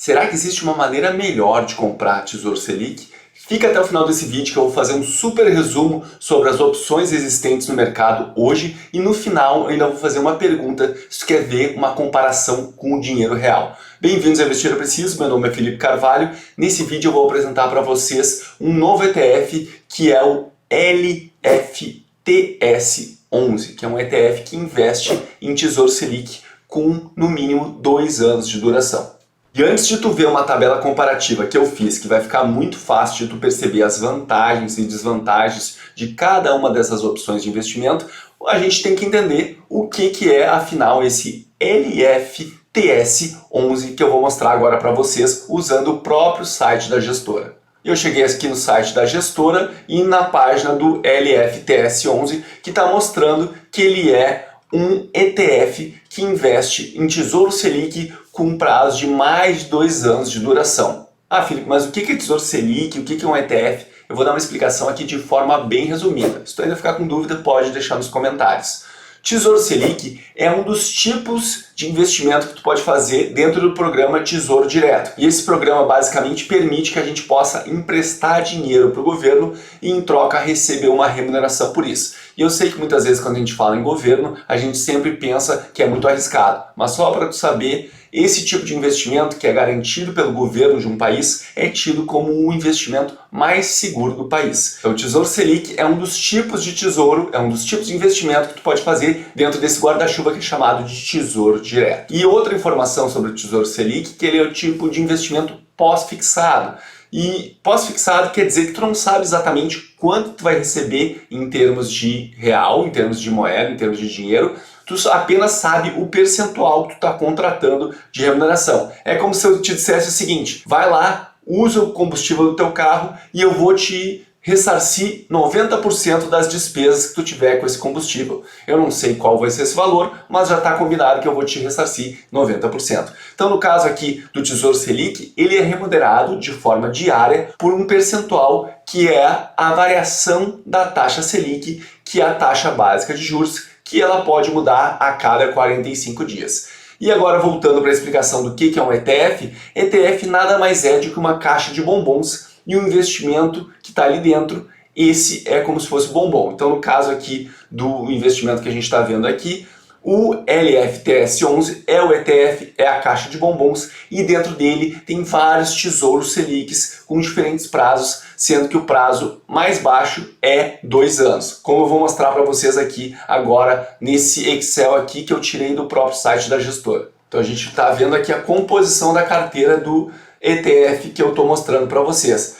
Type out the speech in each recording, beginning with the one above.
Será que existe uma maneira melhor de comprar Tesouro Selic? Fica até o final desse vídeo que eu vou fazer um super resumo sobre as opções existentes no mercado hoje e no final eu ainda vou fazer uma pergunta se tu quer ver uma comparação com o dinheiro real. Bem-vindos a Investir Eu Preciso, meu nome é Felipe Carvalho. Nesse vídeo eu vou apresentar para vocês um novo ETF que é o LFTS11, que é um ETF que investe em Tesouro Selic com no mínimo 2 anos de duração. E antes de tu ver uma tabela comparativa que eu fiz, que vai ficar muito fácil de tu perceber as vantagens e desvantagens de cada uma dessas opções de investimento, a gente tem que entender o que é, afinal, esse LFTS11 que eu vou mostrar agora para vocês usando o próprio site da gestora. Eu cheguei aqui no site da gestora e na página do LFTS11 que está mostrando que ele é um ETF que investe em Tesouro Selic com prazo de mais de 2 anos de duração. Ah, Felipe, mas o que é Tesouro Selic? O que é um ETF? Eu vou dar uma explicação aqui de forma bem resumida. Se tu ainda ficar com dúvida, pode deixar nos comentários. Tesouro Selic é um dos tipos de investimento que tu pode fazer dentro do programa Tesouro Direto. E esse programa basicamente permite que a gente possa emprestar dinheiro para o governo e em troca receber uma remuneração por isso. E eu sei que muitas vezes quando a gente fala em governo, a gente sempre pensa que é muito arriscado. Mas só para tu saber, esse tipo de investimento que é garantido pelo governo de um país é tido como o investimento mais seguro do país. Então o Tesouro Selic é um dos tipos de tesouro, é um dos tipos de investimento que tu pode fazer dentro desse guarda-chuva que é chamado de Tesouro Direto. E outra informação sobre o Tesouro Selic, que ele é o tipo de investimento pós-fixado. E pós-fixado quer dizer que tu não sabe exatamente quanto tu vai receber em termos de real, em termos de moeda, em termos de dinheiro, tu apenas sabe o percentual que tu está contratando de remuneração. É como se eu te dissesse o seguinte: vai lá, usa o combustível do teu carro e eu vou te ressarcir 90% das despesas que tu tiver com esse combustível. Eu não sei qual vai ser esse valor, mas já está combinado que eu vou te ressarcir 90%. Então no caso aqui do Tesouro Selic, ele é remunerado de forma diária por um percentual que é a variação da taxa Selic, que é a taxa básica de juros, que ela pode mudar a cada 45 dias. E agora voltando para a explicação do que é um ETF, ETF nada mais é do que uma caixa de bombons e um investimento que está ali dentro, esse é como se fosse bombom. Então no caso aqui do investimento que a gente está vendo aqui, o LFTS11 é o ETF, é a caixa de bombons e dentro dele tem vários tesouros Selics com diferentes prazos, sendo que o prazo mais baixo é 2 anos. Como eu vou mostrar para vocês aqui agora nesse Excel aqui que eu tirei do próprio site da gestora. Então a gente está vendo aqui a composição da carteira do ETF que eu estou mostrando para vocês.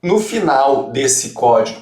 No final desse código,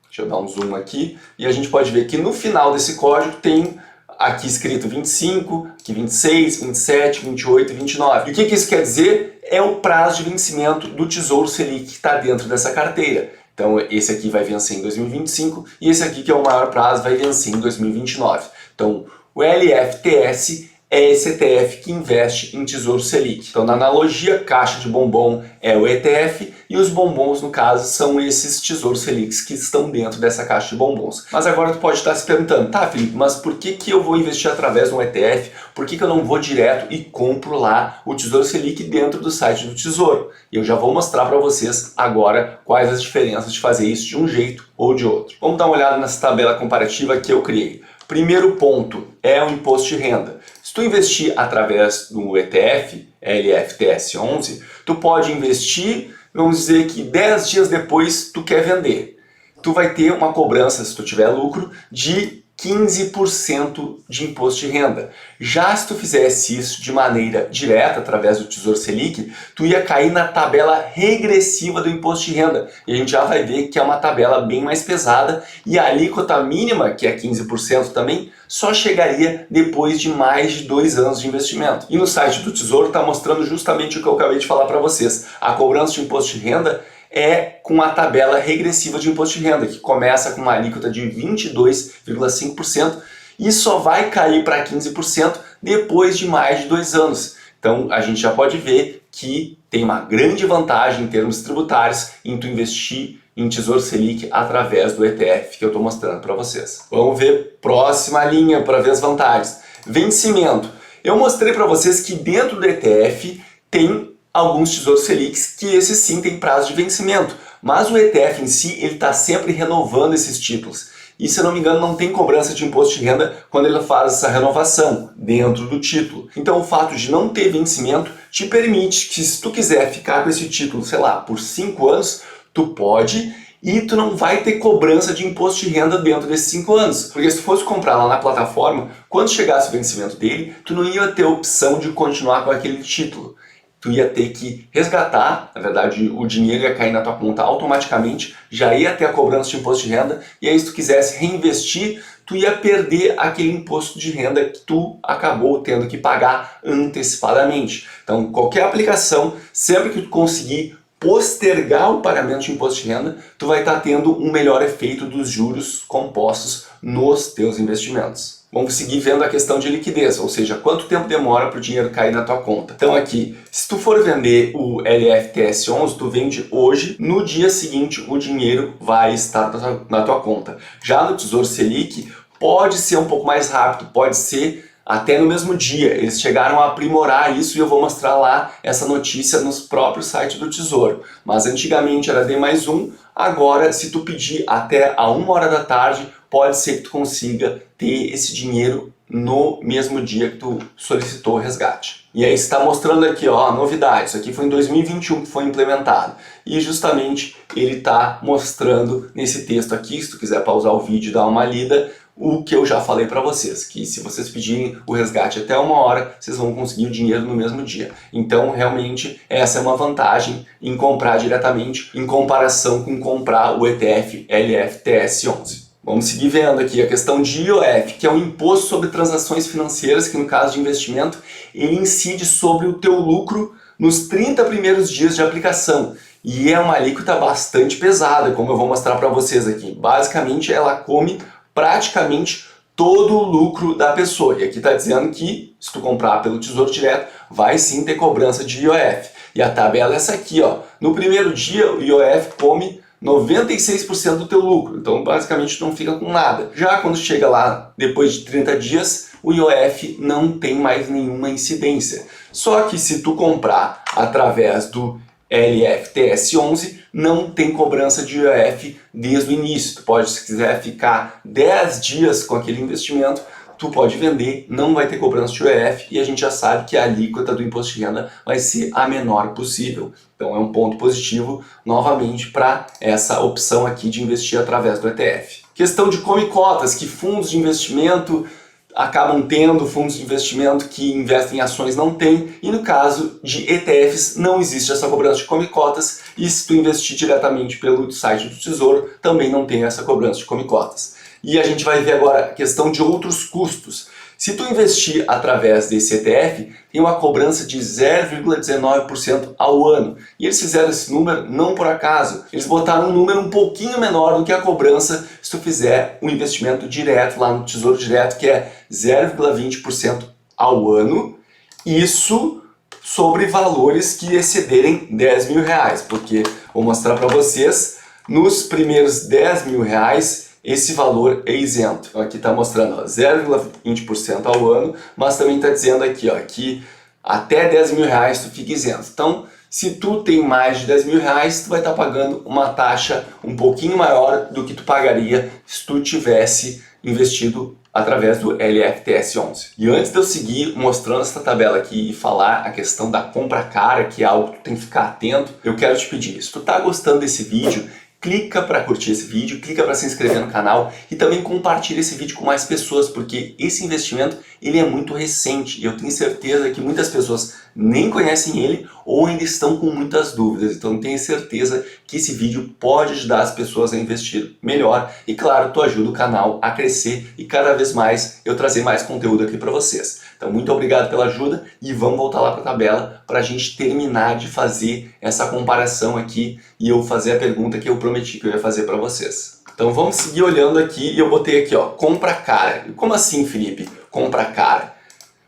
deixa eu dar um zoom aqui, e a gente pode ver que no final desse código tem aqui escrito 25, aqui 26, 27, 28 e 29. E o que isso quer dizer? É o prazo de vencimento do Tesouro Selic que está dentro dessa carteira. Então esse aqui vai vencer em 2025 e esse aqui, que é o maior prazo, vai vencer em 2029. Então o LFTS é esse ETF que investe em Tesouro Selic. Então na analogia, caixa de bombom é o ETF e os bombons, no caso, são esses Tesouros Selics que estão dentro dessa caixa de bombons. Mas agora tu pode estar se perguntando: tá, Felipe, mas por que eu vou investir através de um ETF? Por que eu não vou direto e compro lá o Tesouro Selic dentro do site do Tesouro? E eu já vou mostrar para vocês agora quais as diferenças de fazer isso de um jeito ou de outro. Vamos dar uma olhada nessa tabela comparativa que eu criei. Primeiro ponto é o imposto de renda. Se tu investir através do ETF, LFTS11, tu pode investir, vamos dizer que 10 dias depois tu quer vender. Tu vai ter uma cobrança, se tu tiver lucro, de 15% de imposto de renda. Já se tu fizesse isso de maneira direta, através do Tesouro Selic, tu ia cair na tabela regressiva do imposto de renda. E a gente já vai ver que é uma tabela bem mais pesada e a alíquota mínima, que é 15% também, só chegaria depois de mais de 2 anos de investimento. E no site do Tesouro está mostrando justamente o que eu acabei de falar para vocês. A cobrança de imposto de renda é com a tabela regressiva de imposto de renda, que começa com uma alíquota de 22,5% e só vai cair para 15% depois de mais de 2 anos. Então a gente já pode ver que tem uma grande vantagem em termos tributários em tu investir em Tesouro Selic através do ETF que eu estou mostrando para vocês. Vamos ver próxima linha para ver as vantagens. Vencimento. Eu mostrei para vocês que dentro do ETF tem alguns tesouros Selics que esses sim têm prazo de vencimento, mas o ETF em si ele está sempre renovando esses títulos. E se eu não me engano não tem cobrança de imposto de renda quando ele faz essa renovação dentro do título. Então o fato de não ter vencimento te permite que se tu quiser ficar com esse título, sei lá, por 5 anos, tu pode e tu não vai ter cobrança de imposto de renda dentro desses 5 anos. Porque se tu fosse comprar lá na plataforma, quando chegasse o vencimento dele, tu não ia ter a opção de continuar com aquele título. Tu ia ter que resgatar, na verdade o dinheiro ia cair na tua conta automaticamente, já ia ter a cobrança de imposto de renda, e aí se tu quisesse reinvestir, tu ia perder aquele imposto de renda que tu acabou tendo que pagar antecipadamente. Então qualquer aplicação, sempre que tu conseguir postergar o pagamento de imposto de renda, tu vai estar tendo um melhor efeito dos juros compostos nos teus investimentos. Vamos seguir vendo a questão de liquidez, ou seja, quanto tempo demora para o dinheiro cair na tua conta. Então aqui, se tu for vender o LFTS11, tu vende hoje, no dia seguinte o dinheiro vai estar na tua conta. Já no Tesouro Selic, pode ser um pouco mais rápido, pode ser até no mesmo dia. Eles chegaram a aprimorar isso e eu vou mostrar lá essa notícia nos próprios sites do Tesouro. Mas antigamente era D+1, agora se tu pedir até a 1h da tarde, pode ser que tu consiga ter esse dinheiro no mesmo dia que tu solicitou o resgate. E aí está mostrando aqui, ó, novidades. Isso aqui foi em 2021 que foi implementado. E justamente ele está mostrando nesse texto aqui, se tu quiser pausar o vídeo e dar uma lida, o que eu já falei para vocês, que se vocês pedirem o resgate até 1h, vocês vão conseguir o dinheiro no mesmo dia. Então, realmente, essa é uma vantagem em comprar diretamente, em comparação com comprar o ETF LFTS11. Vamos seguir vendo aqui a questão de IOF, que é o Imposto sobre Transações Financeiras, que no caso de investimento, ele incide sobre o teu lucro nos 30 primeiros dias de aplicação. E é uma alíquota bastante pesada, como eu vou mostrar para vocês aqui. Basicamente, ela come praticamente todo o lucro da pessoa. E aqui está dizendo que, se tu comprar pelo Tesouro Direto, vai sim ter cobrança de IOF. E a tabela é essa aqui, ó. No primeiro dia, o IOF come 96% do teu lucro, então basicamente não fica com nada. Já quando chega lá, depois de 30 dias, o IOF não tem mais nenhuma incidência. Só que se tu comprar através do LFTS11, não tem cobrança de IOF desde o início. Tu pode, se quiser ficar 10 dias com aquele investimento, tu pode vender, não vai ter cobrança de IOF e a gente já sabe que a alíquota do imposto de renda vai ser a menor possível. Então é um ponto positivo, novamente, para essa opção aqui de investir através do ETF. Questão de come-cotas, que fundos de investimento acabam tendo, fundos de investimento que investem em ações não tem, e no caso de ETFs não existe essa cobrança de come-cotas, e se tu investir diretamente pelo site do Tesouro, também não tem essa cobrança de come-cotas. E a gente vai ver agora a questão de outros custos. Se tu investir através desse ETF, tem uma cobrança de 0,19% ao ano. E eles fizeram esse número não por acaso. Eles botaram um número um pouquinho menor do que a cobrança se tu fizer um investimento direto lá no Tesouro Direto, que é 0,20% ao ano. Isso sobre valores que excederem 10 mil reais. Porque, vou mostrar para vocês, nos primeiros 10 mil reais, esse valor é isento. Então aqui está mostrando 0,20% ao ano, mas também está dizendo aqui ó, que até 10 mil reais tu fica isento. Então, se tu tem mais de 10 mil reais, tu vai estar pagando uma taxa um pouquinho maior do que tu pagaria se tu tivesse investido através do LFTS11. E antes de eu seguir mostrando essa tabela aqui e falar a questão da compra cara, que é algo que tu tem que ficar atento, eu quero te pedir, se tu está gostando desse vídeo, clica para curtir esse vídeo, clica para se inscrever no canal e também compartilha esse vídeo com mais pessoas, porque esse investimento ele é muito recente e eu tenho certeza que muitas pessoas nem conhecem ele ou ainda estão com muitas dúvidas. Então eu tenho certeza que esse vídeo pode ajudar as pessoas a investir melhor e claro, tu ajuda o canal a crescer e cada vez mais eu trazer mais conteúdo aqui para vocês. Então muito obrigado pela ajuda e vamos voltar lá para a tabela para a gente terminar de fazer essa comparação aqui e eu fazer a pergunta que eu prometi que eu ia fazer para vocês. Então vamos seguir olhando aqui e eu botei aqui ó, compra cara. Como assim, Felipe? Compra cara.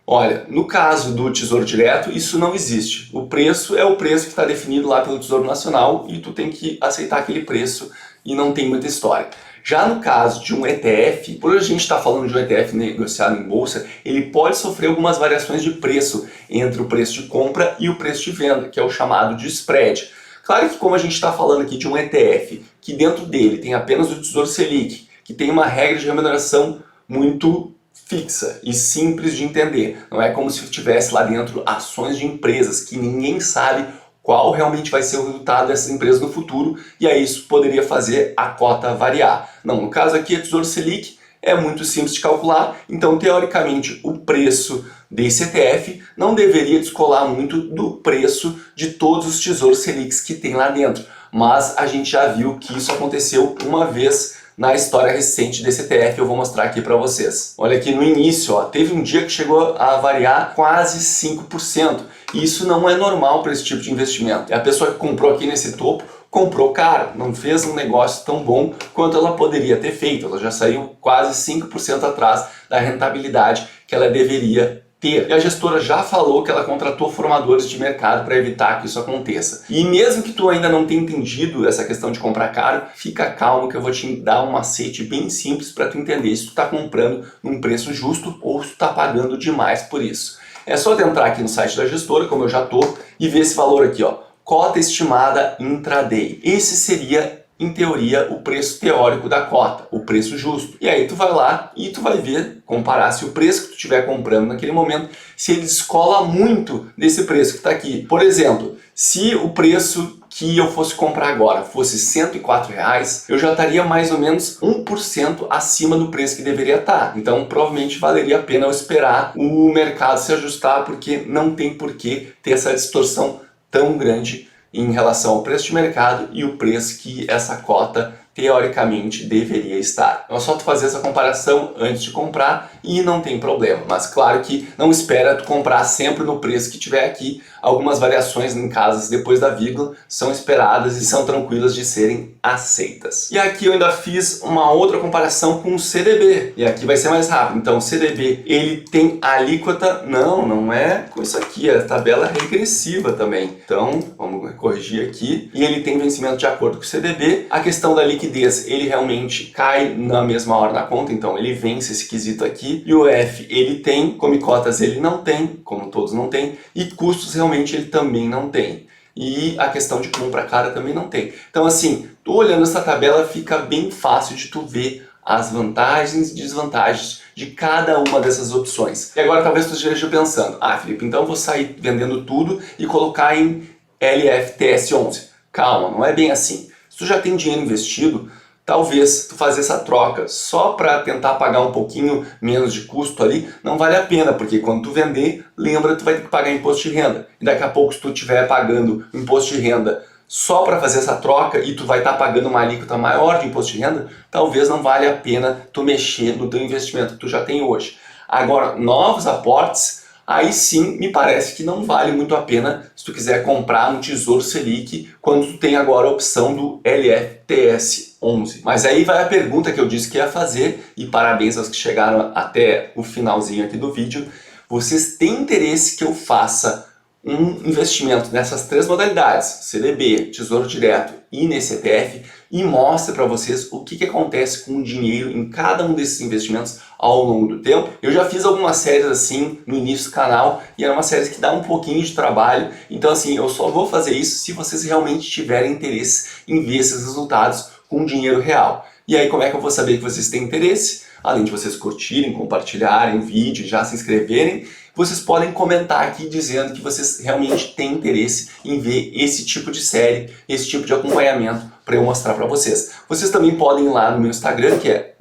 Olha, no caso do Tesouro Direto, isso não existe. O preço é o preço que está definido lá pelo Tesouro Nacional e tu tem que aceitar aquele preço e não tem muita história. Já no caso de um ETF, por a gente estar falando de um ETF negociado em bolsa, ele pode sofrer algumas variações de preço entre o preço de compra e o preço de venda, que é o chamado de spread. Claro que como a gente está falando aqui de um ETF, que dentro dele tem apenas o Tesouro Selic, que tem uma regra de remuneração muito fixa e simples de entender. Não é como se tivesse lá dentro ações de empresas que ninguém sabe qual realmente vai ser o resultado dessas empresas no futuro, e aí isso poderia fazer a cota variar. Não, no caso aqui, a Tesouro Selic é muito simples de calcular, então teoricamente o preço desse ETF não deveria descolar muito do preço de todos os Tesouros Selics que tem lá dentro. Mas a gente já viu que isso aconteceu uma vez na história recente desse ETF, eu vou mostrar aqui para vocês. Olha aqui no início, ó, teve um dia que chegou a variar quase 5%. E isso não é normal para esse tipo de investimento. A pessoa que comprou aqui nesse topo, comprou caro, não fez um negócio tão bom quanto ela poderia ter feito. Ela já saiu quase 5% atrás da rentabilidade que ela deveria ter. E a gestora já falou que ela contratou formadores de mercado para evitar que isso aconteça. E mesmo que tu ainda não tenha entendido essa questão de comprar caro, fica calmo que eu vou te dar um macete bem simples para tu entender se tu está comprando num preço justo ou se tu está pagando demais por isso. É só tu entrar aqui no site da gestora, como eu já estou, e ver esse valor aqui, ó, cota estimada intraday. Esse seria, em teoria, o preço teórico da cota, o preço justo. E aí tu vai lá e tu vai ver, comparar se o preço que tu estiver comprando naquele momento, se ele descola muito desse preço que está aqui. Por exemplo, se o preço que eu fosse comprar agora fosse R$104, eu já estaria mais ou menos 1% acima do preço que deveria estar. Então provavelmente valeria a pena eu esperar o mercado se ajustar, porque não tem por que ter essa distorção tão grande em relação ao preço de mercado e o preço que essa cota teoricamente deveria estar. Então é só tu fazer essa comparação antes de comprar e não tem problema. Mas claro que não espera tu comprar sempre no preço que tiver aqui. Algumas variações em casas depois da vírgula são esperadas e são tranquilas de serem aceitas. E aqui eu ainda fiz uma outra comparação com o CDB. E aqui vai ser mais rápido. Então o CDB, ele tem alíquota? Não é com isso aqui. É tabela regressiva também. Então vamos corrigir aqui. E ele tem vencimento de acordo com o CDB. A questão da liquidez, ele realmente cai na mesma hora da conta. Então ele vence esse quesito aqui. E o F, ele tem. Come cotas, ele não tem. Como todos não tem. E custos realmente ele também não tem. E a questão de compra cara também não tem. Então assim, tu olhando essa tabela fica bem fácil de tu ver as vantagens e desvantagens de cada uma dessas opções. E agora talvez tu esteja pensando, Felipe, então eu vou sair vendendo tudo e colocar em LFTS11. Calma, não é bem assim. Se tu já tem dinheiro investido, talvez tu fazer essa troca só para tentar pagar um pouquinho menos de custo ali, não vale a pena, porque quando tu vender, lembra, tu vai ter que pagar imposto de renda. E daqui a pouco, se tu estiver pagando imposto de renda só para fazer essa troca e tu vai estar pagando uma alíquota maior de imposto de renda, talvez não vale a pena tu mexer no teu investimento que tu já tem hoje. Agora, novos aportes, aí sim me parece que não vale muito a pena se tu quiser comprar no Tesouro Selic quando tu tem agora a opção do LFTS11. Mas aí vai a pergunta que eu disse que ia fazer, e parabéns aos que chegaram até o finalzinho aqui do vídeo. Vocês têm interesse que eu faça um investimento nessas três modalidades, CDB, Tesouro Direto e nesse ETF, e mostre para vocês o que acontece com o dinheiro em cada um desses investimentos ao longo do tempo? Eu já fiz algumas séries assim no início do canal e era uma série que dá um pouquinho de trabalho, então assim, eu só vou fazer isso se vocês realmente tiverem interesse em ver esses resultados com dinheiro real. E aí como é que eu vou saber que vocês têm interesse? Além de vocês curtirem, compartilharem o vídeo, já se inscreverem, vocês podem comentar aqui dizendo que vocês realmente têm interesse em ver esse tipo de série, esse tipo de acompanhamento para eu mostrar para vocês. Vocês também podem ir lá no meu Instagram, que é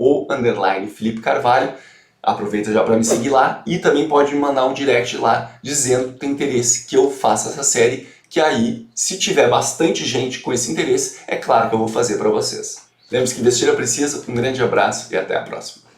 _Felipe Carvalho, aproveita já para me seguir lá, e também pode me mandar um direct lá dizendo que tem interesse que eu faça essa série, que aí, se tiver bastante gente com esse interesse, é claro que eu vou fazer para vocês. Lembre-se que investir é preciso, um grande abraço e até a próxima.